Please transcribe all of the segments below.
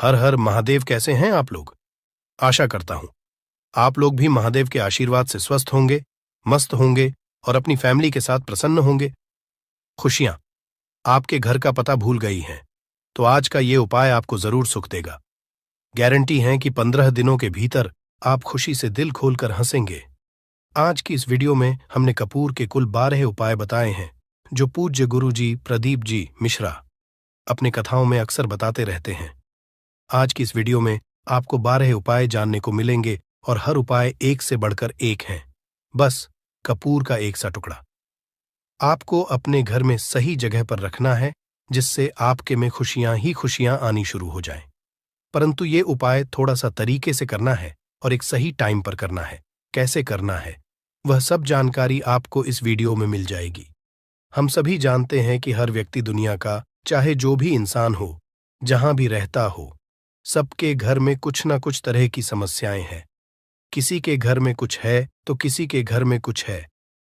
हर हर महादेव। कैसे हैं आप लोग? आशा करता हूं आप लोग भी महादेव के आशीर्वाद से स्वस्थ होंगे, मस्त होंगे और अपनी फैमिली के साथ प्रसन्न होंगे। खुशियां आपके घर का पता भूल गई हैं, तो आज का ये उपाय आपको जरूर सुख देगा। गारंटी है कि 15 दिनों के भीतर आप खुशी से दिल खोलकर हंसेंगे। आज की इस वीडियो में हमने कपूर के कुल 12 उपाय बताए हैं, जो पूज्य गुरु जी प्रदीप जी मिश्रा अपने कथाओं में अक्सर बताते रहते हैं। आज की इस वीडियो में आपको 12 उपाय जानने को मिलेंगे और हर उपाय एक से बढ़कर एक हैं। बस कपूर का एक सा टुकड़ा आपको अपने घर में सही जगह पर रखना है, जिससे आपके में खुशियां ही खुशियां आनी शुरू हो जाएं। परंतु ये उपाय थोड़ा सा तरीके से करना है और एक सही टाइम पर करना है। कैसे करना है वह सब जानकारी आपको इस वीडियो में मिल जाएगी। हम सभी जानते हैं कि हर व्यक्ति दुनिया का, चाहे जो भी इंसान हो, जहां भी रहता हो, सबके घर में कुछ ना कुछ तरह की समस्याएं हैं। किसी के घर में कुछ है तो किसी के घर में कुछ है।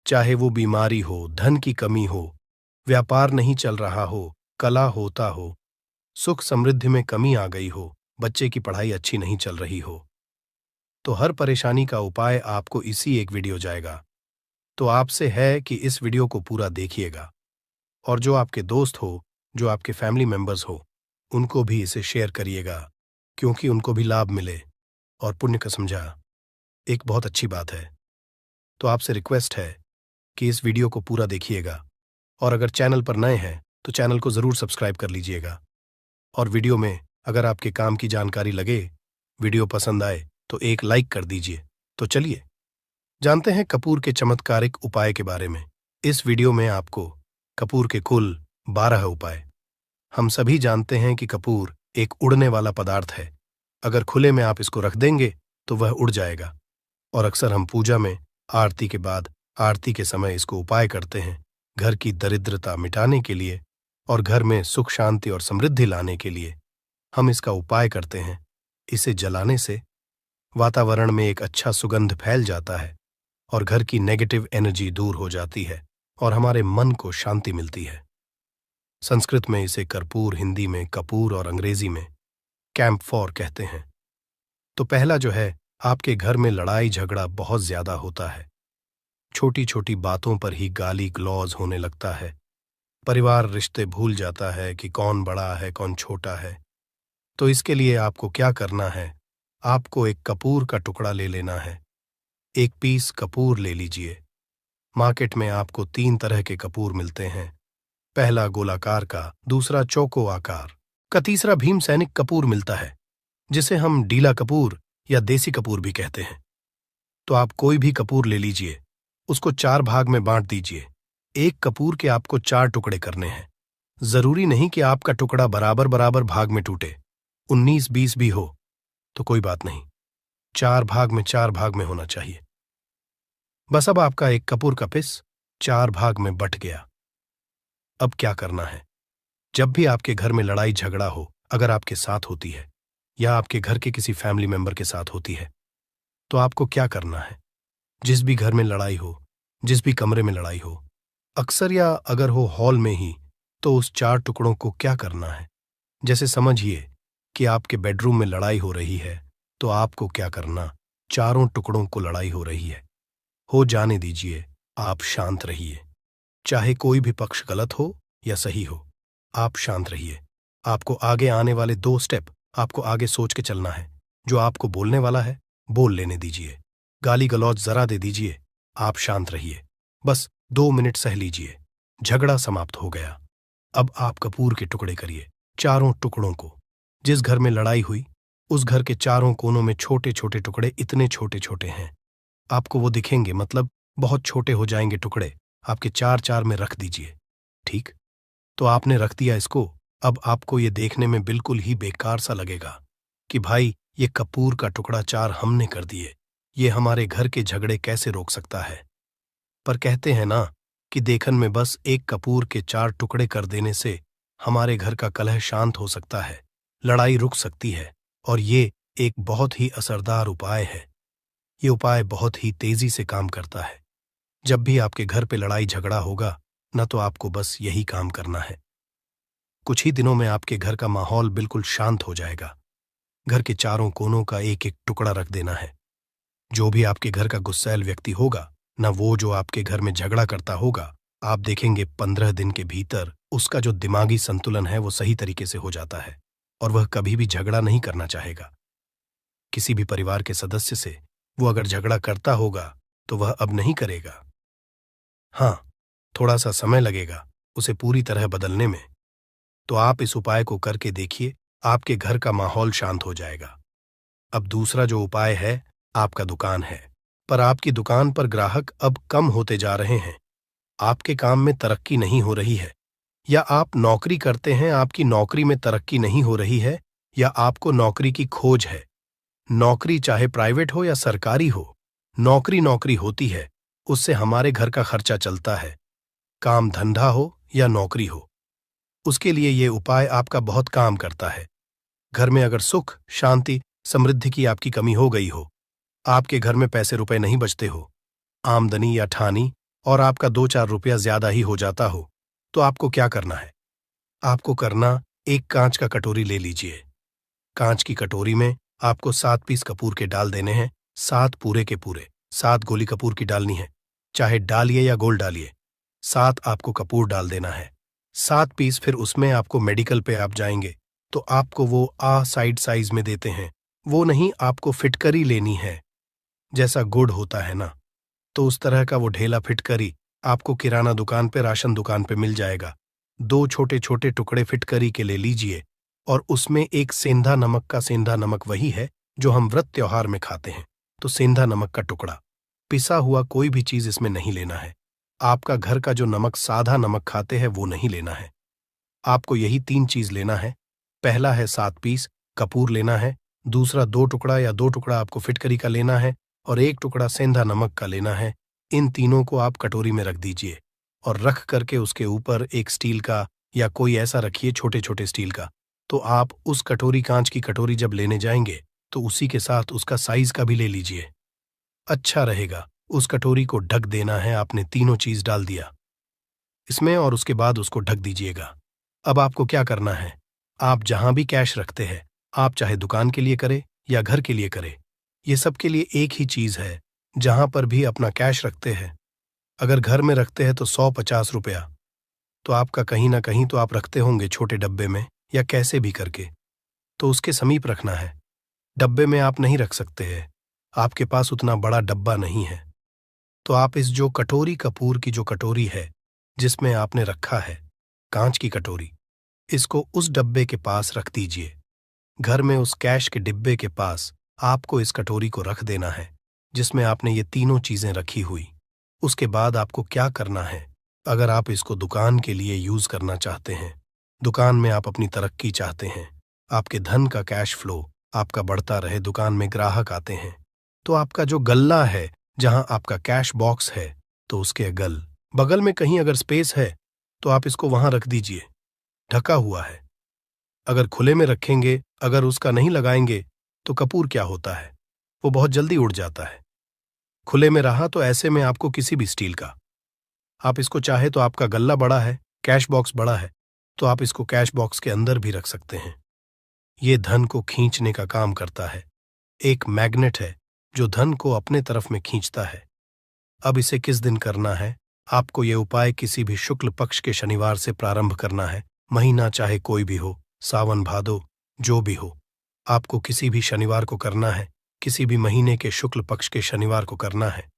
चाहे वो बीमारी हो, धन की कमी हो, व्यापार नहीं चल रहा हो, कला होता हो, सुख समृद्धि में कमी आ गई हो, बच्चे की पढ़ाई अच्छी नहीं चल रही हो, तो हर परेशानी का उपाय आपको इसी एक वीडियो जाएगा। तो आपसे है कि इस वीडियो को पूरा देखिएगा और जो आपके दोस्त हो, जो आपके फैमिली मेंबर्स हो, उनको भी इसे शेयर करिएगा, क्योंकि उनको भी लाभ मिले और पुण्य का समझा एक बहुत अच्छी बात है। तो आपसे रिक्वेस्ट है कि इस वीडियो को पूरा देखिएगा और अगर चैनल पर नए हैं तो चैनल को जरूर सब्सक्राइब कर लीजिएगा। और वीडियो में अगर आपके काम की जानकारी लगे, वीडियो पसंद आए तो एक लाइक कर दीजिए। तो चलिए जानते हैं कपूर के चमत्कारिक उपाय के बारे में। इस वीडियो में आपको कपूर के कुल 12 उपाय। हम सभी जानते हैं कि कपूर एक उड़ने वाला पदार्थ है। अगर खुले में आप इसको रख देंगे तो वह उड़ जाएगा। और अक्सर हम पूजा में आरती के बाद, आरती के समय इसको उपाय करते हैं, घर की दरिद्रता मिटाने के लिए और घर में सुख शांति और समृद्धि लाने के लिए हम इसका उपाय करते हैं। इसे जलाने से वातावरण में एक अच्छा सुगंध फैल जाता है और घर की नेगेटिव एनर्जी दूर हो जाती है और हमारे मन को शांति मिलती है। संस्कृत में इसे कर्पूर, हिंदी में कपूर और अंग्रेजी में कैम्फोर कहते हैं। तो पहला जो है, आपके घर में लड़ाई झगड़ा बहुत ज्यादा होता है। छोटी छोटी बातों पर ही गाली गलौज होने लगता है। परिवार रिश्ते भूल जाता है कि कौन बड़ा है कौन छोटा है। तो इसके लिए आपको क्या करना है, आपको एक कपूर का टुकड़ा ले लेना है। 1 पीस कपूर ले लीजिए। मार्केट में आपको 3 तरह के कपूर मिलते हैं। पहला गोलाकार का, दूसरा चौको आकार का, तीसरा भीम सैनिक कपूर मिलता है, जिसे हम डीला कपूर या देसी कपूर भी कहते हैं। तो आप कोई भी कपूर ले लीजिए, उसको 4 भाग में बांट दीजिए। एक कपूर के आपको 4 टुकड़े करने हैं। जरूरी नहीं कि आपका टुकड़ा बराबर बराबर भाग में टूटे, 19-20 भी हो तो कोई बात नहीं, 4 भाग में होना चाहिए। बस अब आपका एक कपूर का पिस 4 भाग में बट गया। अब क्या करना है, जब भी आपके घर में लड़ाई झगड़ा हो, अगर आपके साथ होती है या आपके घर के किसी फैमिली मेंबर के साथ होती है, तो आपको क्या करना है। जिस भी घर में लड़ाई हो, जिस भी कमरे में लड़ाई हो, अक्सर या अगर हो हॉल में ही, तो उस 4 टुकड़ों को क्या करना है। जैसे समझिए कि आपके बेडरूम में लड़ाई हो रही है, तो आपको क्या करना, चारों टुकड़ों को लड़ाई हो रही है, हो जाने दीजिए, आप शांत रहिए। चाहे कोई भी पक्ष गलत हो या सही हो, आप शांत रहिए। आपको आगे आने वाले 2 स्टेप आपको आगे सोच के चलना है। जो आपको बोलने वाला है बोल लेने दीजिए, गाली गलौज जरा दे दीजिए, आप शांत रहिए। बस 2 मिनट सह लीजिए, झगड़ा समाप्त हो गया। अब आप कपूर के टुकड़े करिए, चारों टुकड़ों को। जिस घर में लड़ाई हुई, उस घर के चारों कोनों में छोटे छोटे टुकड़े, इतने छोटे छोटे हैं आपको वो दिखेंगे, मतलब बहुत छोटे हो जाएंगे टुकड़े। आपके 4-4 में रख दीजिए। ठीक, तो आपने रख दिया इसको। अब आपको ये देखने में बिल्कुल ही बेकार सा लगेगा कि भाई ये कपूर का टुकड़ा 4 हमने कर दिए, ये हमारे घर के झगड़े कैसे रोक सकता है। पर कहते हैं ना कि देखन में बस एक कपूर के 4 टुकड़े कर देने से हमारे घर का कलह शांत हो सकता है, लड़ाई रुक सकती है। और ये एक बहुत ही असरदार उपाय है। ये उपाय बहुत ही तेजी से काम करता है। जब भी आपके घर पे लड़ाई झगड़ा होगा ना, तो आपको बस यही काम करना है। कुछ ही दिनों में आपके घर का माहौल बिल्कुल शांत हो जाएगा। घर के चारों कोनों का एक एक टुकड़ा रख देना है। जो भी आपके घर का गुस्सैल व्यक्ति होगा, न वो जो आपके घर में झगड़ा करता होगा, आप देखेंगे 15 दिन के भीतर उसका जो दिमागी संतुलन है वो सही तरीके से हो जाता है और वह कभी भी झगड़ा नहीं करना चाहेगा। किसी भी परिवार के सदस्य से वो अगर झगड़ा करता होगा तो वह अब नहीं करेगा। हाँ, थोड़ा सा समय लगेगा उसे पूरी तरह बदलने में। तो आप इस उपाय को करके देखिए, आपके घर का माहौल शांत हो जाएगा। अब दूसरा जो उपाय है, आपका दुकान है, पर आपकी दुकान पर ग्राहक अब कम होते जा रहे हैं। आपके काम में तरक्की नहीं हो रही है, या आप नौकरी करते हैं, आपकी नौकरी में तरक्की नहीं हो रही है, या आपको नौकरी की खोज है। नौकरी चाहे प्राइवेट हो या सरकारी हो, नौकरी नौकरी होती है, उससे हमारे घर का खर्चा चलता है। काम धंधा हो या नौकरी हो, उसके लिए ये उपाय आपका बहुत काम करता है। घर में अगर सुख, शांति, समृद्धि की आपकी कमी हो गई हो, आपके घर में पैसे रुपए नहीं बचते हो, आमदनी या ठानी और आपका 2-4 रुपया ज्यादा ही हो जाता हो, तो आपको क्या करना है? आपको करना, एक कांच का कटोरी ले लीजिए। कांच की कटोरी में आपको 7 पीस कपूर के डाल देने हैं, 7 पूरे के पूरे। 7 गोली कपूर की डालनी है, चाहे डालिए या गोल डालिए। 7 आपको कपूर डाल देना है, 7 पीस। फिर उसमें आपको मेडिकल पे आप जाएंगे तो आपको वो साइड साइज में देते हैं, वो नहीं, आपको फिटकरी लेनी है। जैसा गुड़ होता है ना, तो उस तरह का वो ढेला फिटकरी आपको किराना दुकान पे, राशन दुकान पे मिल जाएगा। 2 छोटे छोटे टुकड़े फिटकरी के ले लीजिए और उसमें एक सेंधा नमक का, सेंधा नमक वही है जो हम व्रत त्योहार में खाते हैं, तो सेंधा नमक का टुकड़ा। पिसा हुआ कोई भी चीज इसमें नहीं लेना है। आपका घर का जो नमक, सादा नमक खाते हैं, वो नहीं लेना है। आपको यही 3 चीज लेना है। पहला है 7 पीस कपूर लेना है, दूसरा 2 टुकड़ा या 2 टुकड़ा आपको फिटकरी का लेना है, और 1 टुकड़ा सेंधा नमक का लेना है। इन तीनों को आप कटोरी में रख दीजिए और रख करके उसके ऊपर एक स्टील का या कोई ऐसा रखिए, छोटे छोटे स्टील का। तो आप उस कटोरी, कांच की कटोरी जब लेने जाएंगे तो उसी के साथ उसका साइज का भी ले लीजिए, अच्छा रहेगा। उस कटोरी को ढक देना है, आपने तीनों चीज डाल दिया इसमें और उसके बाद उसको ढक दीजिएगा। अब आपको क्या करना है, आप जहां भी कैश रखते हैं, आप चाहे दुकान के लिए करें या घर के लिए करें, ये सब के लिए एक ही चीज है। जहां पर भी अपना कैश रखते हैं, अगर घर में रखते हैं तो 100-50 रुपया, तो आपका कहीं ना कहीं तो आप रखते होंगे छोटे डब्बे में या कैसे भी करके, तो उसके समीप रखना है। डब्बे में आप नहीं रख सकते हैं, आपके पास उतना बड़ा डब्बा नहीं है, तो आप इस जो कटोरी, कपूर की जो कटोरी है जिसमें आपने रखा है, कांच की कटोरी, इसको उस डब्बे के पास रख दीजिए। घर में उस कैश के डिब्बे के पास आपको इस कटोरी को रख देना है जिसमें आपने ये तीनों चीजें रखी हुई। उसके बाद आपको क्या करना है, अगर आप इसको दुकान के लिए यूज करना चाहते हैं, दुकान में आप अपनी तरक्की चाहते हैं, आपके धन का कैश फ्लो आपका बढ़ता रहे, दुकान में ग्राहक आते हैं, तो आपका जो गल्ला है, जहां आपका कैश बॉक्स है, तो उसके बगल में कहीं अगर स्पेस है तो आप इसको वहां रख दीजिए, ढका हुआ है। अगर खुले में रखेंगे, अगर उसका नहीं लगाएंगे, तो कपूर क्या होता है, वो बहुत जल्दी उड़ जाता है। खुले में रहा तो ऐसे में आपको किसी भी स्टील का, आप इसको चाहे तो, आपका गल्ला बड़ा है, कैश बॉक्स बड़ा है, तो आप इसको कैश बॉक्स के अंदर भी रख सकते हैं। ये धन को खींचने का काम करता है, एक मैग्नेट है जो धन को अपने तरफ में खींचता है। अब इसे किस दिन करना है, आपको ये उपाय किसी भी शुक्ल पक्ष के शनिवार से प्रारंभ करना है। महीना चाहे कोई भी हो, सावन भादो जो भी हो, आपको किसी भी शनिवार को करना है, किसी भी महीने के शुक्ल पक्ष के शनिवार को करना है।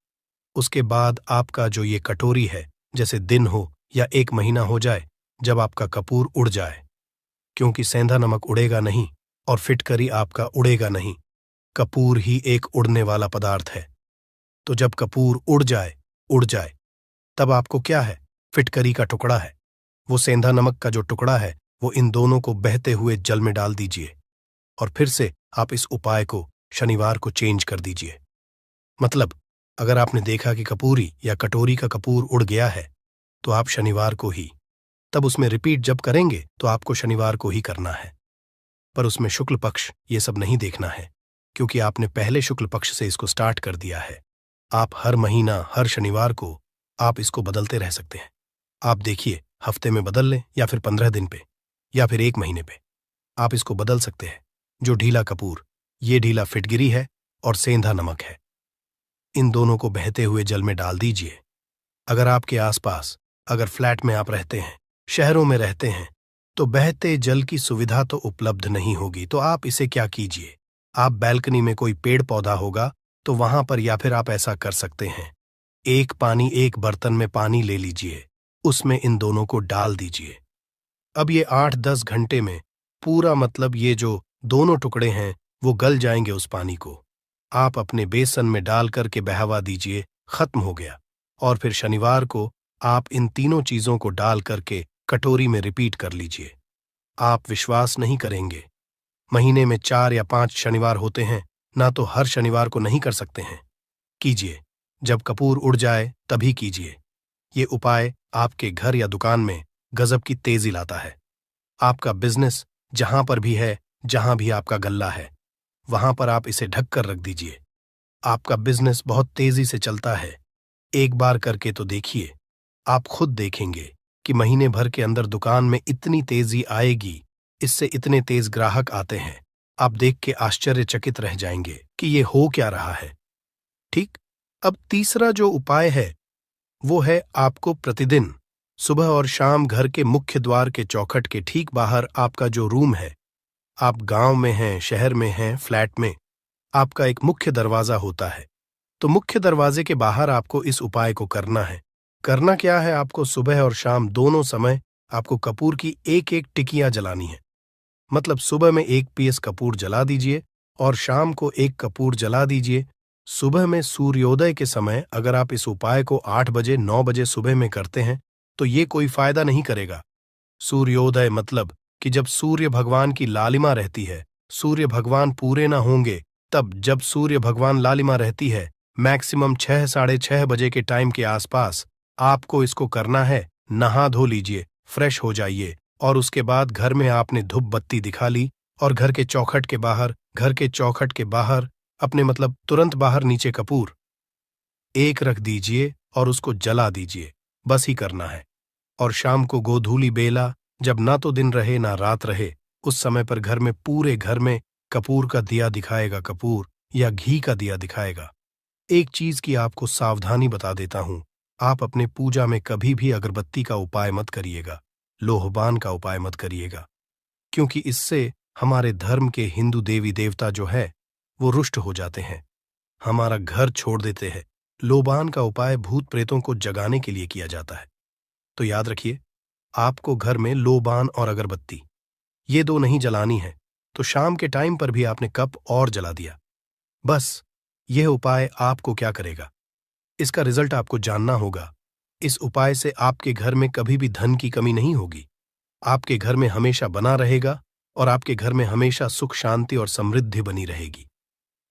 उसके बाद आपका जो ये कटोरी है, जैसे दिन हो या 1 महीना हो जाए जब आपका कपूर उड़ जाए, क्योंकि सेंधा नमक उड़ेगा नहीं और फिटकरी आपका उड़ेगा नहीं, कपूर ही एक उड़ने वाला पदार्थ है। तो जब कपूर उड़ जाए, तब आपको क्या है, फिटकरी का टुकड़ा है, वो सेंधा नमक का जो टुकड़ा है, वो इन दोनों को बहते हुए जल में डाल दीजिए और फिर से आप इस उपाय को शनिवार को चेंज कर दीजिए। मतलब अगर आपने देखा कि कपूरी या कटोरी का कपूर उड़ गया है, तो आप शनिवार को ही, तब उसमें रिपीट जब करेंगे तो आपको शनिवार को ही करना है। पर उसमें शुक्ल पक्ष ये सब नहीं देखना है, क्योंकि आपने पहले शुक्ल पक्ष से इसको स्टार्ट कर दिया है। आप हर महीना, हर शनिवार को आप इसको बदलते रह सकते हैं। आप देखिए, हफ्ते में बदल लें या फिर 15 दिन पे या फिर 1 महीने पे, आप इसको बदल सकते हैं। जो ढीला कपूर, ये ढीला फिटगिरी है और सेंधा नमक है। इन दोनों को बहते हुए जल में डाल दीजिए। अगर आपके आसपास, अगर फ्लैट में आप रहते हैं, शहरों में रहते हैं, तो बहते जल की सुविधा तो उपलब्ध नहीं होगी, तो आप इसे क्या कीजिए, आप बैल्कनी में कोई पेड़ पौधा होगा तो वहां पर, या फिर आप ऐसा कर सकते हैं, एक बर्तन में पानी ले लीजिए, उसमें इन दोनों को डाल दीजिए। अब ये 8-10 घंटे में पूरा, मतलब ये जो दोनों टुकड़े हैं वो गल जाएंगे उस पानी को। आप अपने बेसन में डाल करके बहावा दीजिए, खत्म हो गया। और फिर शनिवार को आप इन तीनों चीजों को डाल करके कटोरी में रिपीट कर लीजिए। आप विश्वास नहीं करेंगे, महीने में 4 या 5 शनिवार होते हैं, ना तो हर शनिवार को नहीं कर सकते हैं। कीजिए, जब कपूर उड़ जाए तभी कीजिए। ये उपाय आपके घर या दुकान में गजब की तेजी लाता है। आपका बिजनेस जहां पर भी है, जहां भी आपका गल्ला है, वहां पर आप इसे ढक कर रख दीजिए। आपका बिजनेस बहुत तेजी से चलता है। एक बार करके तो देखिए, आप खुद देखेंगे कि महीने भर के अंदर दुकान में इतनी तेजी आएगी, इससे इतने तेज ग्राहक आते हैं, आप देख के आश्चर्यचकित रह जाएंगे कि ये हो क्या रहा है। ठीक। अब तीसरा जो उपाय है वो है, आपको प्रतिदिन सुबह और शाम घर के मुख्य द्वार के चौखट के ठीक बाहर आपका जो रूम है, आप गांव में हैं, शहर में हैं, फ्लैट में, आपका एक मुख्य दरवाजा होता है, तो मुख्य दरवाजे के बाहर आपको इस उपाय को करना है। करना क्या है, आपको सुबह और शाम दोनों समय आपको कपूर की एक एक टिकियां जलानी है। मतलब सुबह में 1 पीस कपूर जला दीजिए और शाम को 1 कपूर जला दीजिए। सुबह में सूर्योदय के समय अगर आप इस उपाय को 8 बजे 9 बजे सुबह में करते हैं तो ये कोई फायदा नहीं करेगा। सूर्योदय मतलब कि जब सूर्य भगवान की लालिमा रहती है, सूर्य भगवान पूरे ना होंगे तब, जब सूर्य भगवान लालिमा रहती है, मैक्सिमम 6 साढ़े 6 बजे के टाइम के आसपास आपको इसको करना है। नहा धो लीजिए, फ्रेश हो जाइए, और उसके बाद घर में आपने धूप बत्ती दिखा ली और घर के चौखट के बाहर अपने, मतलब तुरंत बाहर नीचे कपूर एक रख दीजिए और उसको जला दीजिए। बस ही करना है। और शाम को गोधूली बेला, जब ना तो दिन रहे ना रात रहे, उस समय पर घर में, पूरे घर में कपूर का दिया दिखाएगा, कपूर या घी का दिया दिखाएगा। एक चीज की आपको सावधानी बता देता हूं, आप अपने पूजा में कभी भी अगरबत्ती का उपाय मत करिएगा, लोहबान का उपाय मत करिएगा, क्योंकि इससे हमारे धर्म के हिंदू देवी देवता जो है वो रुष्ट हो जाते हैं, हमारा घर छोड़ देते हैं। लोबान का उपाय भूत प्रेतों को जगाने के लिए किया जाता है। तो याद रखिए, आपको घर में लोबान और अगरबत्ती ये 2 नहीं जलानी है, तो शाम के टाइम पर भी आपने कप और जला दिया। बस यह उपाय आपको क्या करेगा, इसका रिजल्ट आपको जानना होगा। इस उपाय से आपके घर में कभी भी धन की कमी नहीं होगी, आपके घर में हमेशा बना रहेगा और आपके घर में हमेशा सुख शांति और समृद्धि बनी रहेगी।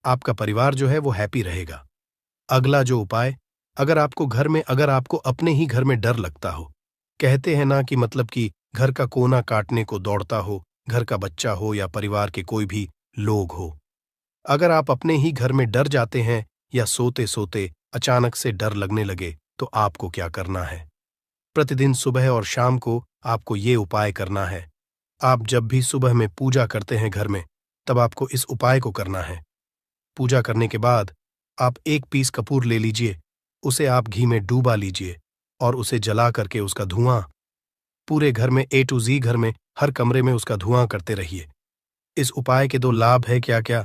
आपका परिवार जो है वो हैप्पी रहेगा। अगला जो उपाय, अगर आपको अपने ही घर में डर लगता हो, कहते हैं ना कि मतलब कि घर का कोना काटने को दौड़ता हो, घर का बच्चा हो या परिवार के कोई भी लोग हो, अगर आप अपने ही घर में डर जाते हैं या सोते सोते अचानक से डर लगने लगे, तो आपको क्या करना है, प्रतिदिन सुबह और शाम को आपको ये उपाय करना है। आप जब भी सुबह में पूजा करते हैं घर में, तब आपको इस उपाय को करना है। पूजा करने के बाद आप 1 पीस कपूर ले लीजिए, उसे आप घी में डूबा लीजिए और उसे जला करके उसका धुआं पूरे घर में, A to Z घर में, हर कमरे में उसका धुआं करते रहिए। इस उपाय के 2 लाभ है क्या क्या।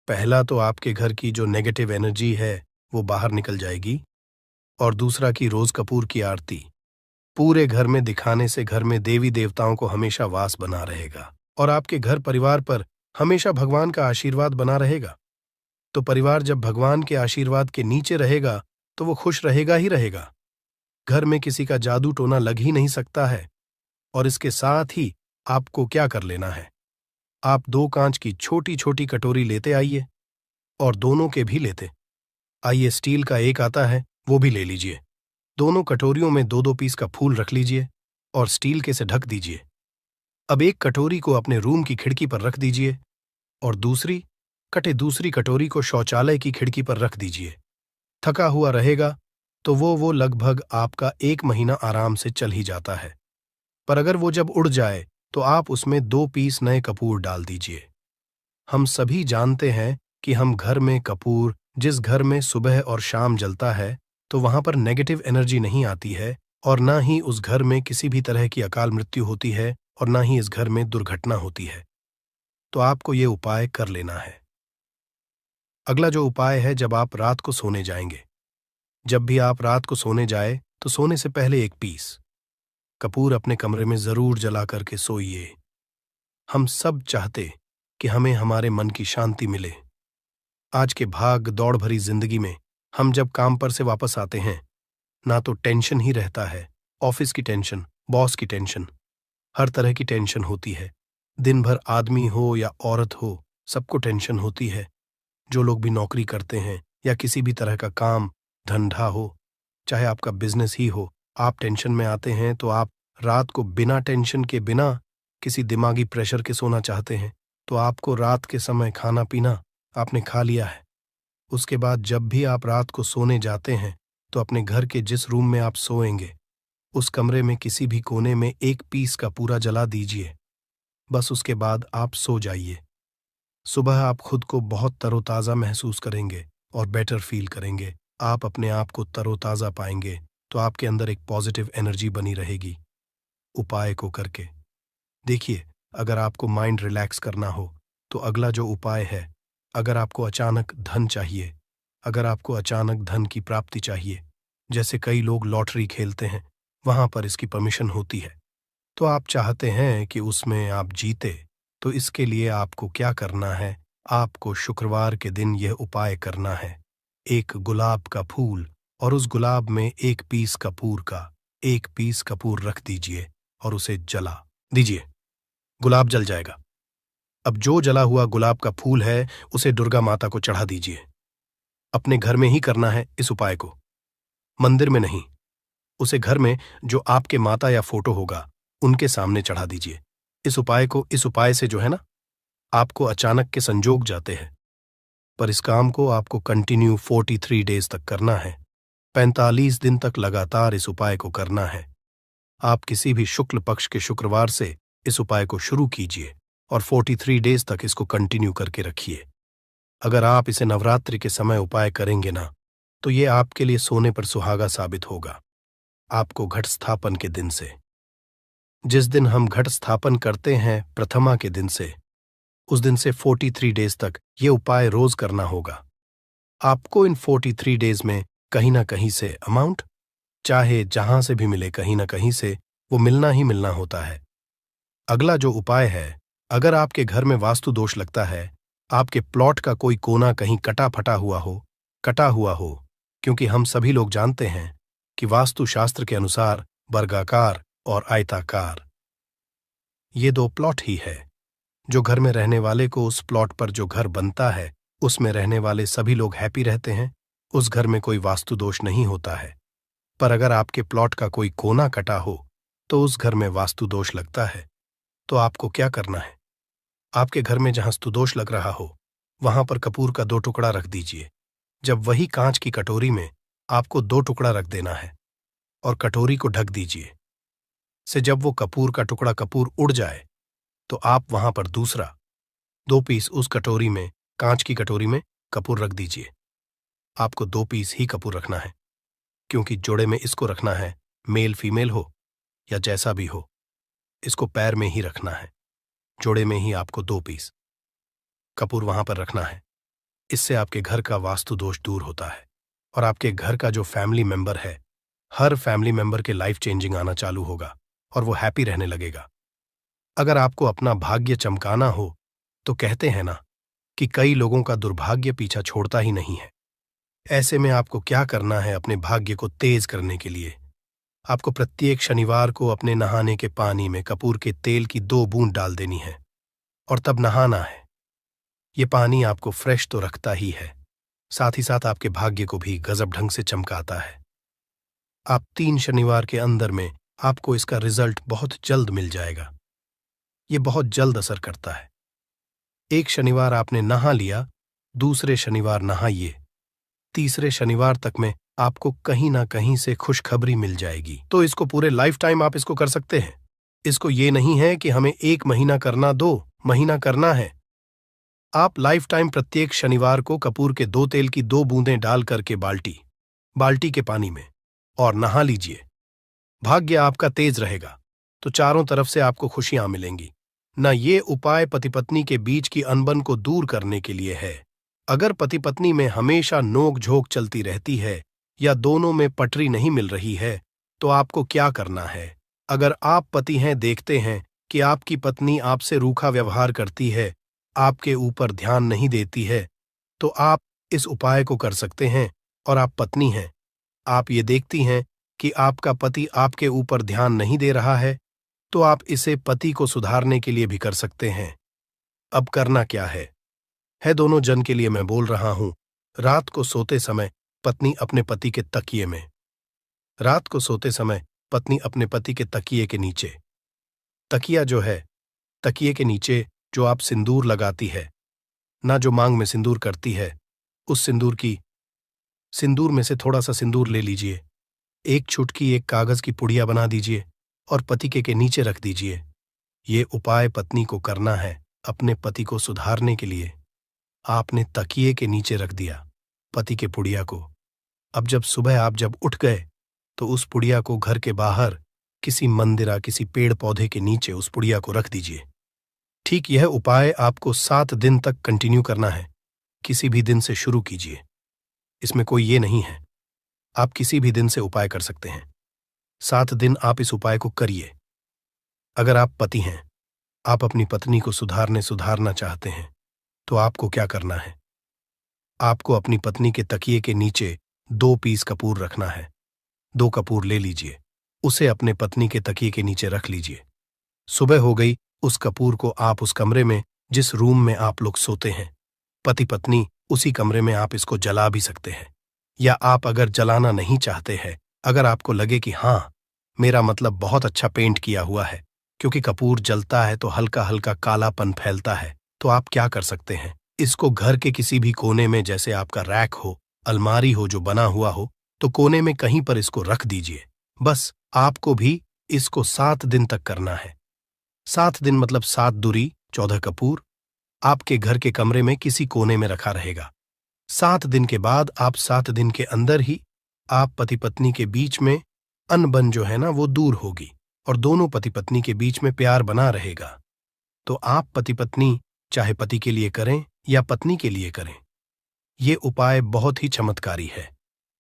पहला तो आपके घर की जो नेगेटिव एनर्जी है वो बाहर निकल जाएगी, और दूसरा कि रोज कपूर की आरती पूरे घर में दिखाने से घर में देवी देवताओं को हमेशा वास बना रहेगा और आपके घर परिवार पर हमेशा भगवान का आशीर्वाद बना रहेगा। तो परिवार जब भगवान के आशीर्वाद के नीचे रहेगा तो वो खुश रहेगा ही रहेगा। घर में किसी का जादू टोना लग ही नहीं सकता है। और इसके साथ ही आपको क्या कर लेना है, आप 2 कांच की छोटी छोटी कटोरी लेते आइए, और दोनों के भी लेते आइए, स्टील का एक आता है वो भी ले लीजिए। दोनों कटोरियों में 2-2 पीस का फूल रख लीजिए और स्टील के से ढक दीजिए। अब एक कटोरी को अपने रूम की खिड़की पर रख दीजिए और दूसरी कटोरी को शौचालय की खिड़की पर रख दीजिए। थका हुआ रहेगा तो वो लगभग आपका 1 महीना आराम से चल ही जाता है। पर अगर वो जब उड़ जाए तो आप उसमें 2 पीस नए कपूर डाल दीजिए। हम सभी जानते हैं कि हम घर में कपूर, जिस घर में सुबह और शाम जलता है, तो वहां पर नेगेटिव एनर्जी नहीं आती है, और ना ही उस घर में किसी भी तरह की अकाल मृत्यु होती है, और ना ही इस घर में दुर्घटना होती है। तो आपको ये उपाय कर लेना है। अगला जो उपाय है, जब आप रात को सोने जाएंगे, जब भी आप रात को सोने जाए तो सोने से पहले एक पीस कपूर अपने कमरे में जरूर जला करके सोइए। हम सब चाहते कि हमें हमारे मन की शांति मिले। आज के भाग दौड़ भरी जिंदगी में हम जब काम पर से वापस आते हैं, ना तो टेंशन ही रहता है, ऑफिस की टेंशन, बॉस की टेंशन, हर तरह की टेंशन होती है। दिन भर आदमी हो या औरत हो, सबको टेंशन होती है। जो लोग भी नौकरी करते हैं या किसी भी तरह का काम धंधा हो, चाहे आपका बिजनेस ही हो, आप टेंशन में आते हैं तो आप रात को बिना टेंशन के, बिना किसी दिमागी प्रेशर के सोना चाहते हैं। तो आपको रात के समय खाना पीना आपने खा लिया है। उसके बाद जब भी आप रात को सोने जाते हैं तो अपने घर के जिस रूम में आप सोएंगे, उस कमरे में किसी भी कोने में एक पीस का पूरा जला दीजिए। बस उसके बाद आप सो जाइए। सुबह आप खुद को बहुत तरोताज़ा महसूस करेंगे और बेटर फील करेंगे। आप अपने आप को तरोताज़ा पाएंगे, तो आपके अंदर एक पॉजिटिव एनर्जी बनी रहेगी। उपाय को करके देखिए। अगर आपको माइंड रिलैक्स करना हो तो अगला जो उपाय है, अगर आपको अचानक धन चाहिए, अगर आपको अचानक धन की प्राप्ति चाहिए, जैसे कई लोग लॉटरी खेलते हैं, वहां पर इसकी परमिशन होती है, तो आप चाहते हैं कि उसमें आप जीते, तो इसके लिए आपको क्या करना है? आपको शुक्रवार के दिन यह उपाय करना है। एक गुलाब का फूल और उस गुलाब में एक पीस कपूर रख दीजिए और उसे जला दीजिए। गुलाब जल जाएगा। अब जो जला हुआ गुलाब का फूल है, उसे दुर्गा माता को चढ़ा दीजिए। अपने घर में ही करना है इस उपाय को, मंदिर में नहीं। उसे घर में जो आपके माता या फोटो होगा, उनके सामने चढ़ा दीजिए। इस उपाय से जो है ना, आपको अचानक के संजोग जाते हैं। पर इस काम को आपको कंटिन्यू 43 डेज तक करना है। 45 दिन तक लगातार इस उपाय को करना है। आप किसी भी शुक्ल पक्ष के शुक्रवार से इस उपाय को शुरू कीजिए और 43 डेज तक इसको कंटिन्यू करके रखिए। अगर आप इसे नवरात्रि के समय उपाय करेंगे ना, तो ये आपके लिए सोने पर सुहागा साबित होगा। आपको घट स्थापन के दिन से, जिस दिन हम घट स्थापन करते हैं प्रथमा के दिन से, उस दिन से 43 डेज तक ये उपाय रोज करना होगा। आपको इन 43 डेज में कहीं ना कहीं से अमाउंट, चाहे जहां से भी मिले, कहीं ना कहीं से वो मिलना ही मिलना होता है। अगला जो उपाय है, अगर आपके घर में वास्तु दोष लगता है, आपके प्लॉट का कोई कोना कहीं कटा हुआ हो, क्योंकि हम सभी लोग जानते हैं कि वास्तु शास्त्र के अनुसार वर्गाकार और आयताकार ये दो प्लॉट ही है। जो घर में रहने वाले को, उस प्लॉट पर जो घर बनता है, उसमें रहने वाले सभी लोग हैप्पी रहते हैं, उस घर में कोई वास्तु दोष नहीं होता है। पर अगर आपके प्लॉट का कोई कोना कटा हो तो उस घर में वास्तु दोष लगता है। तो आपको क्या करना है? आपके घर में जहां स्तुदोष लग रहा हो, वहां पर कपूर का 2 टुकड़ा रख दीजिए। जब वही कांच की कटोरी में आपको 2 टुकड़ा रख देना है और कटोरी को ढक दीजिए। से जब वो कपूर का टुकड़ा कपूर उड़ जाए, तो आप वहां पर दूसरा 2 पीस उस कटोरी में, कांच की कटोरी में कपूर रख दीजिए। आपको 2 पीस ही कपूर रखना है, क्योंकि जोड़े में इसको रखना है, मेल फीमेल हो या जैसा भी हो, इसको पैर में ही रखना है। जोड़े में ही आपको 2 पीस कपूर वहां पर रखना है। इससे आपके घर का वास्तु दोष दूर होता है और आपके घर का जो फैमिली मेंबर है, हर फैमिली मेंबर के लाइफ चेंजिंग आना चालू होगा और वो हैप्पी रहने लगेगा। अगर आपको अपना भाग्य चमकाना हो, तो कहते हैं ना कि कई लोगों का दुर्भाग्य पीछा छोड़ता ही नहीं है। ऐसे में आपको क्या करना है? अपने भाग्य को तेज करने के लिए आपको प्रत्येक शनिवार को अपने नहाने के पानी में कपूर के तेल की 2 बूंद डाल देनी है और तब नहाना है। ये पानी आपको फ्रेश तो रखता ही है, साथ ही साथ आपके भाग्य को भी गजब ढंग से चमकाता है। आप 3 शनिवार के अंदर में आपको इसका रिजल्ट बहुत जल्द मिल जाएगा। ये बहुत जल्द असर करता है। एक शनिवार आपने नहा लिया, दूसरे शनिवार नहाइए, तीसरे शनिवार तक में आपको कहीं ना कहीं से खुशखबरी मिल जाएगी। तो इसको पूरे लाइफ टाइम आप इसको कर सकते हैं। इसको ये नहीं है कि हमें 1 महीना करना, 2 महीना करना है। आप लाइफ टाइम प्रत्येक शनिवार को कपूर के 2 तेल की 2 बूंदें डाल करके बाल्टी के पानी में और नहा लीजिए। भाग्य आपका तेज रहेगा तो चारों तरफ से आपको खुशियां मिलेंगी। न ये उपाय पति पत्नी के बीच की अनबन को दूर करने के लिए है। अगर पति पत्नी में हमेशा नोक झोंक चलती रहती है या दोनों में पटरी नहीं मिल रही है तो आपको क्या करना है? अगर आप पति हैं, देखते हैं कि आपकी पत्नी आपसे रूखा व्यवहार करती है, आपके ऊपर ध्यान नहीं देती है, तो आप इस उपाय को कर सकते हैं। और आप पत्नी हैं, आप ये देखती हैं कि आपका पति आपके ऊपर ध्यान नहीं दे रहा है, तो आप इसे पति को सुधारने के लिए भी कर सकते हैं। अब करना क्या है दोनों जन के लिए मैं बोल रहा हूं। रात को सोते समय पत्नी अपने पति के तकिए में, रात को सोते समय पत्नी अपने पति के तकिए के नीचे, तकिया जो है, तकिए के नीचे जो आप सिंदूर लगाती है ना, जो मांग में सिंदूर करती है, उस सिंदूर में से थोड़ा सा सिंदूर ले लीजिए, एक चुटकी एक कागज की पुड़िया बना दीजिए और पति के नीचे रख दीजिए। ये उपाय पत्नी को करना है अपने पति को सुधारने के लिए। आपने तकिए के नीचे रख दिया पति के पुड़िया को। अब जब सुबह आप जब उठ गए तो उस पुड़िया को घर के बाहर किसी मंदिरा, किसी पेड़ पौधे के नीचे उस पुड़िया को रख दीजिए। ठीक यह उपाय आपको 7 दिन तक कंटिन्यू करना है। किसी भी दिन से शुरू कीजिए, इसमें कोई ये नहीं है, आप किसी भी दिन से उपाय कर सकते हैं। 7 दिन आप इस उपाय को करिए। अगर आप पति हैं, आप अपनी पत्नी को सुधारना चाहते हैं, तो आपको क्या करना है? आपको अपनी पत्नी के तकिए के नीचे 2 पीस कपूर रखना है। 2 कपूर ले लीजिए, उसे अपने पत्नी के तकिए के नीचे रख लीजिए। सुबह हो गई, उस कपूर को आप उस कमरे में, जिस रूम में आप लोग सोते हैं, पति पत्नी, उसी कमरे में आप इसको जला भी सकते हैं। या आप अगर जलाना नहीं चाहते हैं, अगर आपको लगे कि हाँ, मेरा मतलब बहुत अच्छा पेंट किया हुआ है, क्योंकि कपूर जलता है तो हल्का हल्का कालापन फैलता है, तो आप क्या कर सकते हैं, इसको घर के किसी भी कोने में, जैसे आपका रैक हो, अलमारी हो जो बना हुआ हो, तो कोने में कहीं पर इसको रख दीजिए। बस आपको भी इसको 7 दिन तक करना है। 7 दिन मतलब 7 दूरी 14 कपूर आपके घर के कमरे में किसी कोने में रखा रहेगा। 7 दिन के बाद आप 7 दिन के अंदर ही आप पति पत्नी के बीच में अनबन जो है ना, वो दूर होगी और दोनों पति पत्नी के बीच में प्यार बना रहेगा। तो आप पति पत्नी चाहे पति के लिए करें या पत्नी के लिए करें, ये उपाय बहुत ही चमत्कारी है,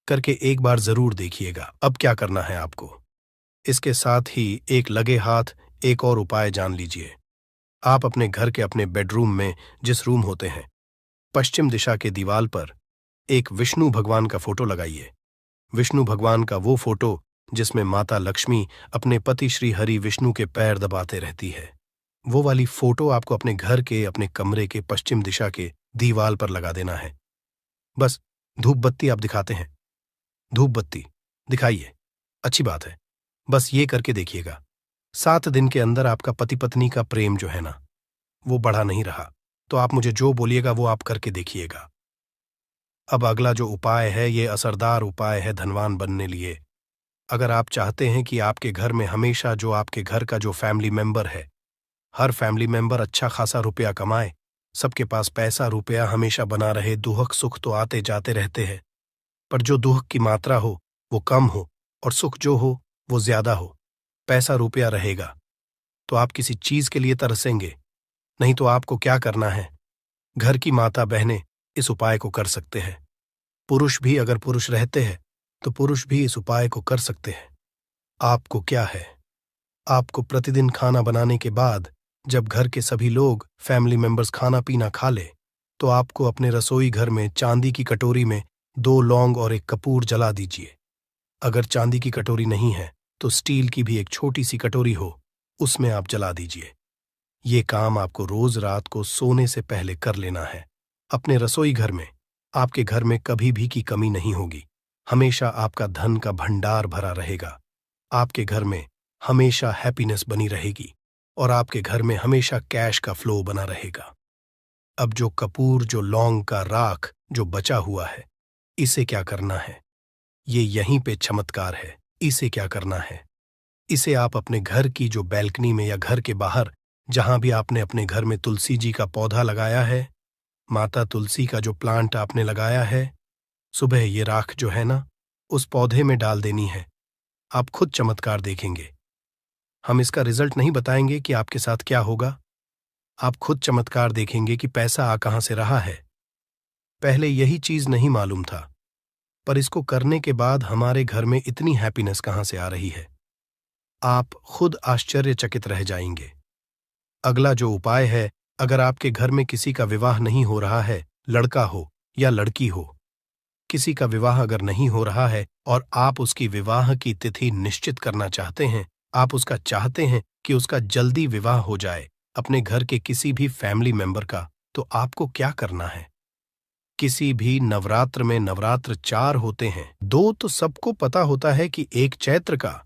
करके एक बार जरूर देखिएगा। अब क्या करना है आपको, इसके साथ ही एक लगे हाथ एक और उपाय जान लीजिए। आप अपने घर के अपने बेडरूम में, जिस रूम होते हैं, पश्चिम दिशा के दीवार पर एक विष्णु भगवान का फोटो लगाइए। विष्णु भगवान का वो फोटो जिसमें माता लक्ष्मी अपने पति श्री हरि विष्णु के पैर दबाते रहती है, वो वाली फोटो आपको अपने घर के, अपने कमरे के पश्चिम दिशा के दीवार पर लगा देना है। बस धूप बत्ती आप दिखाते हैं, धूप बत्ती दिखाइए, अच्छी बात है, बस ये करके देखिएगा। 7 दिन के अंदर आपका पति पत्नी का प्रेम जो है ना, वो बढ़ा नहीं रहा, तो आप मुझे जो बोलिएगा वो आप करके देखिएगा। अब अगला जो उपाय है, ये असरदार उपाय है धनवान बनने लिए। अगर आप चाहते हैं कि आपके घर में हमेशा जो आपके घर का जो फैमिली मेंबर है, हर फैमिली मेंबर अच्छा खासा रुपया कमाए, सबके पास पैसा रुपया हमेशा बना रहे, दुख सुख तो आते जाते रहते हैं, पर जो दुख की मात्रा हो वो कम हो और सुख जो हो वो ज्यादा हो, पैसा रुपया रहेगा, तो आप किसी चीज के लिए तरसेंगे। नहीं तो आपको क्या करना है, घर की माता बहनें इस उपाय को कर सकते हैं। पुरुष भी, अगर पुरुष रहते हैं तो पुरुष भी इस उपाय को कर सकते हैं। आपको क्या है, आपको प्रतिदिन खाना बनाने के बाद जब घर के सभी लोग फैमिली मेंबर्स खाना पीना खा ले, तो आपको अपने रसोई घर में चांदी की कटोरी में 2 लौंग और 1 कपूर जला दीजिए। अगर चांदी की कटोरी नहीं है तो स्टील की भी एक छोटी सी कटोरी हो, उसमें आप जला दीजिए। ये काम आपको रोज रात को सोने से पहले कर लेना है। अपने रसोई घर में, आपके घर में कभी भी की कमी नहीं होगी, हमेशा आपका धन का भंडार भरा रहेगा, आपके घर में हमेशा हैप्पीनेस बनी रहेगी और आपके घर में हमेशा कैश का फ्लो बना रहेगा। अब जो कपूर, जो लौंग का राख जो बचा हुआ है, इसे क्या करना है, ये यहीं पे चमत्कार है। इसे क्या करना है, इसे आप अपने घर की जो बैल्कनी में या घर के बाहर, जहां भी आपने अपने घर में तुलसी जी का पौधा लगाया है, माता तुलसी का जो प्लांट आपने लगाया है, सुबह ये राख जो है ना, उस पौधे में डाल देनी है। आप खुद चमत्कार देखेंगे। हम इसका रिजल्ट नहीं बताएंगे कि आपके साथ क्या होगा। आप खुद चमत्कार देखेंगे कि पैसा आ कहां से रहा है। पहले यही चीज नहीं मालूम था, पर इसको करने के बाद हमारे घर में इतनी हैप्पीनेस कहां से आ रही है, आप खुद आश्चर्यचकित रह जाएंगे। अगला जो उपाय है, अगर आपके घर में किसी का विवाह नहीं हो रहा है, लड़का हो या लड़की हो, किसी का विवाह अगर नहीं हो रहा है और आप उसकी विवाह की तिथि निश्चित करना चाहते हैं, आप उसका चाहते हैं कि उसका जल्दी विवाह हो जाए अपने घर के किसी भी फैमिली मेंबर का, तो आपको क्या करना है? किसी भी नवरात्र में नवरात्र 4 होते हैं। 2 तो सबको पता होता है कि एक चैत्र का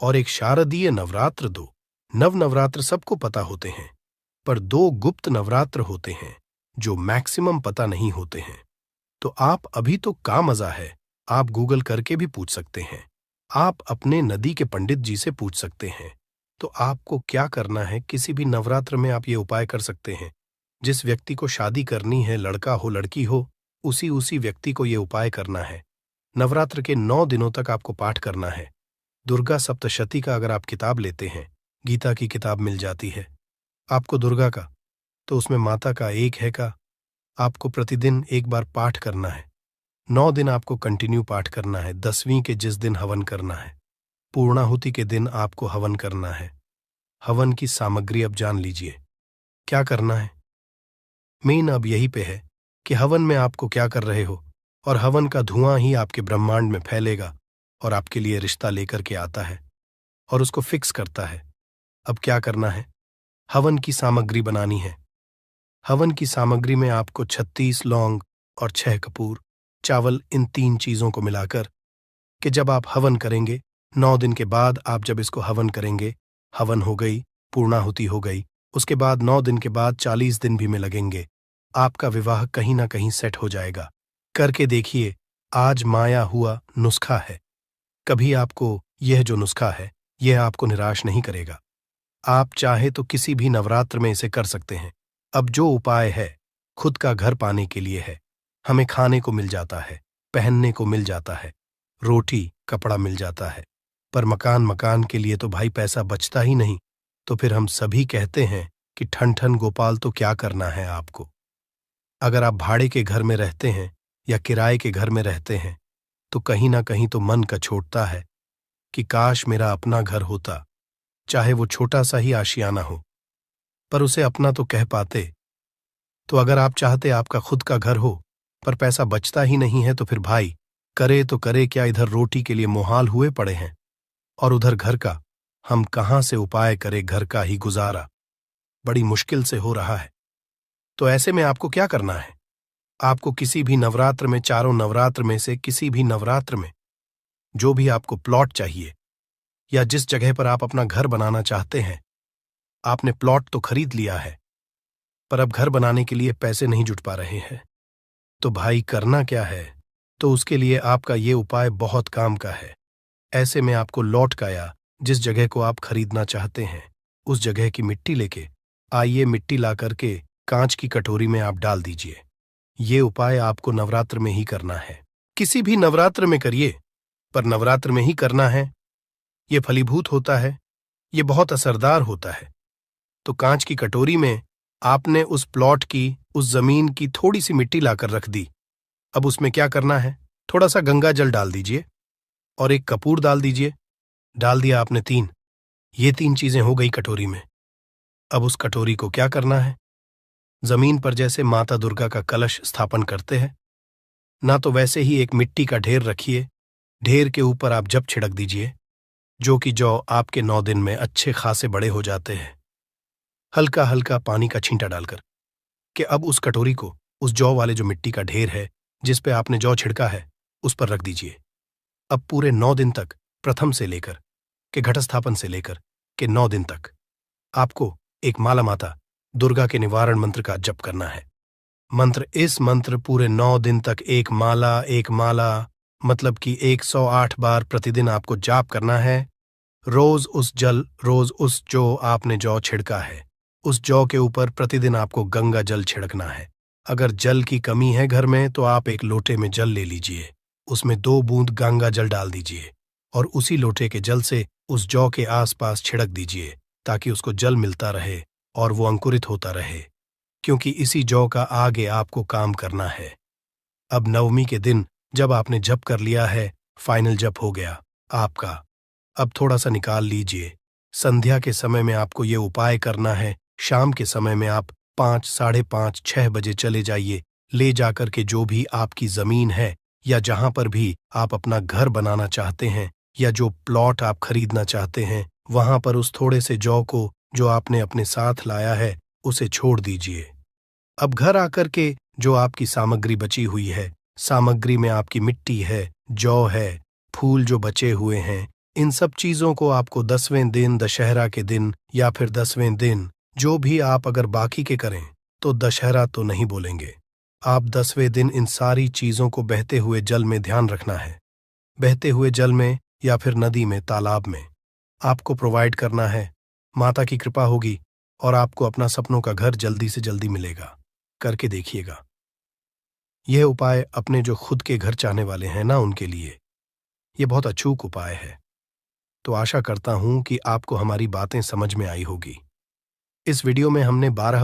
और एक शारदीय नवरात्र 2 नवरात्र सबको पता होते हैं, पर 2 गुप्त नवरात्र होते हैं जो मैक्सिमम पता नहीं होते हैं। तो आप अभी तो का मजा है, आप गूगल करके भी पूछ सकते हैं, आप अपने नदी के पंडित जी से पूछ सकते हैं। तो आपको क्या करना है, किसी भी नवरात्र में आप ये उपाय कर सकते हैं। जिस व्यक्ति को शादी करनी है, लड़का हो लड़की हो, उसी व्यक्ति को ये उपाय करना है। नवरात्र के 9 दिनों तक आपको पाठ करना है। दुर्गा सप्तशती का अगर आप किताब लेते हैं, गीता की किताब मिल जाती है आपको दुर्गा का, तो उसमें माता का एक है का आपको प्रतिदिन एक बार पाठ करना है। 9 दिन आपको कंटिन्यू पाठ करना है। 10वीं के जिस दिन हवन करना है, पूर्णाहुति के दिन आपको हवन करना है। हवन की सामग्री अब जान लीजिए क्या करना है। मेन अब यही पे है कि हवन में आपको क्या कर रहे हो, और हवन का धुआं ही आपके ब्रह्मांड में फैलेगा और आपके लिए रिश्ता लेकर के आता है और उसको फिक्स करता है। अब क्या करना है, हवन की सामग्री बनानी है। हवन की सामग्री में आपको 36 लौंग और 6 कपूर, चावल, इन 3 चीजों को मिलाकर कि जब आप हवन करेंगे, 9 दिन के बाद आप जब इसको हवन करेंगे, हवन हो गई, पूर्णाहुति हो गई, उसके बाद 9 दिन के बाद 40 दिन भी में लगेंगे, आपका विवाह कहीं ना कहीं सेट हो जाएगा। करके देखिए, आज माया हुआ नुस्खा है। कभी आपको यह जो नुस्खा है, यह आपको निराश नहीं करेगा। आप चाहे तो किसी भी नवरात्र में इसे कर सकते हैं। अब जो उपाय है, खुद का घर पाने के लिए है। हमें खाने को मिल जाता है, पहनने को मिल जाता है, रोटी कपड़ा मिल जाता है, पर मकान के लिए तो भाई पैसा बचता ही नहीं। तो फिर हम सभी कहते हैं कि ठन ठन गोपाल, तो क्या करना है आपको। अगर आप भाड़े के घर में रहते हैं या किराए के घर में रहते हैं, तो कहीं ना कहीं तो मन कछोटता है कि काश मेरा अपना घर होता, चाहे वो छोटा सा ही आशियाना हो, पर उसे अपना तो कह पाते। तो अगर आप चाहते आपका खुद का घर हो, पर पैसा बचता ही नहीं है, तो फिर भाई करे तो करे क्या, इधर रोटी के लिए मुहाल हुए पड़े हैं और उधर घर का हम कहां से उपाय करें। घर का ही गुजारा बड़ी मुश्किल से हो रहा है। तो ऐसे में आपको क्या करना है, आपको किसी भी नवरात्र में, चारों नवरात्र में से किसी भी नवरात्र में जो भी आपको प्लॉट चाहिए या जिस जगह पर आप अपना घर बनाना चाहते हैं, आपने प्लॉट तो खरीद लिया है, पर अब घर बनाने के लिए पैसे नहीं जुट पा रहे हैं, तो भाई करना क्या है। तो उसके लिए आपका ये उपाय बहुत काम का है। ऐसे में आपको लौट का या जिस जगह को आप खरीदना चाहते हैं, उस जगह की मिट्टी लेके आइए, मिट्टी ला करके कांच की कटोरी में आप डाल दीजिए। ये उपाय आपको नवरात्र में ही करना है। किसी भी नवरात्र में करिए, पर नवरात्र में ही करना है। ये फलीभूत होता है, ये बहुत असरदार होता है। तो कांच की कटोरी में आपने उस प्लॉट की, उस जमीन की थोड़ी सी मिट्टी लाकर रख दी। अब उसमें क्या करना है, थोड़ा सा गंगा जल डाल दीजिए और एक कपूर डाल दीजिए। डाल दिया आपने 3, ये 3 चीजें हो गई कटोरी में। अब उस कटोरी को क्या करना है, जमीन पर जैसे माता दुर्गा का कलश स्थापन करते हैं ना, तो वैसे ही एक मिट्टी का ढेर रखिए। ढेर के ऊपर आप जब छिड़क दीजिए, जो कि जौ आपके 9 दिन में अच्छे खासे बड़े हो जाते हैं, हल्का हल्का पानी का छींटा डालकर कि अब उस कटोरी को उस जौ वाले जो मिट्टी का ढेर है जिस पे आपने जौ छिड़का है, उस पर रख दीजिए। अब पूरे 9 दिन तक, प्रथम से लेकर के घटस्थापन से लेकर के 9 दिन तक आपको एक माला माता दुर्गा के निवारण मंत्र का जप करना है। इस मंत्र पूरे 9 दिन तक एक माला मतलब कि 108 बार प्रतिदिन आपको जाप करना है। रोज उस जो आपने जौ छिड़का है, उस जौ के ऊपर प्रतिदिन आपको गंगा जल छिड़कना है। अगर जल की कमी है घर में तो आप एक लोटे में जल ले लीजिए, उसमें 2 बूंद गंगा जल डाल दीजिए और उसी लोटे के जल से उस जौ के आसपास छिड़क दीजिए ताकि उसको जल मिलता रहे और वो अंकुरित होता रहे, क्योंकि इसी जौ का आगे आपको काम करना है। अब नवमी के दिन जब आपने जप कर लिया है, फाइनल जप हो गया आपका, अब थोड़ा सा निकाल लीजिए। संध्या के समय में आपको ये उपाय करना है। शाम के समय में आप 5, साढ़े 5, 6 बजे चले जाइए, ले जाकर के जो भी आपकी जमीन है या जहां पर भी आप अपना घर बनाना चाहते हैं या जो प्लॉट आप खरीदना चाहते हैं, वहां पर उस थोड़े से जौ को जो आपने अपने साथ लाया है उसे छोड़ दीजिए। अब घर आकर के जो आपकी सामग्री बची हुई है, सामग्री में आपकी मिट्टी है, जौ है, फूल जो बचे हुए हैं, इन सब चीजों को आपको 10वें दिन, दशहरा के दिन या फिर 10वें दिन, जो भी आप अगर बाकी के करें तो दशहरा तो नहीं बोलेंगे। आप 10वें दिन इन सारी चीजों को बहते हुए जल में ध्यान रखना है। बहते हुए जल में या फिर नदी में, तालाब में आपको प्रोवाइड करना है। माता की कृपा होगी और आपको अपना सपनों का घर जल्दी से जल्दी मिलेगा। करके देखिएगा। यह उपाय अपने जो खुद के घर चाहने वाले हैं ना, उनके लिए यह बहुत अचूक उपाय है। तो आशा करता हूं कि आपको हमारी बातें समझ में आई होगी। इस वीडियो में हमने 12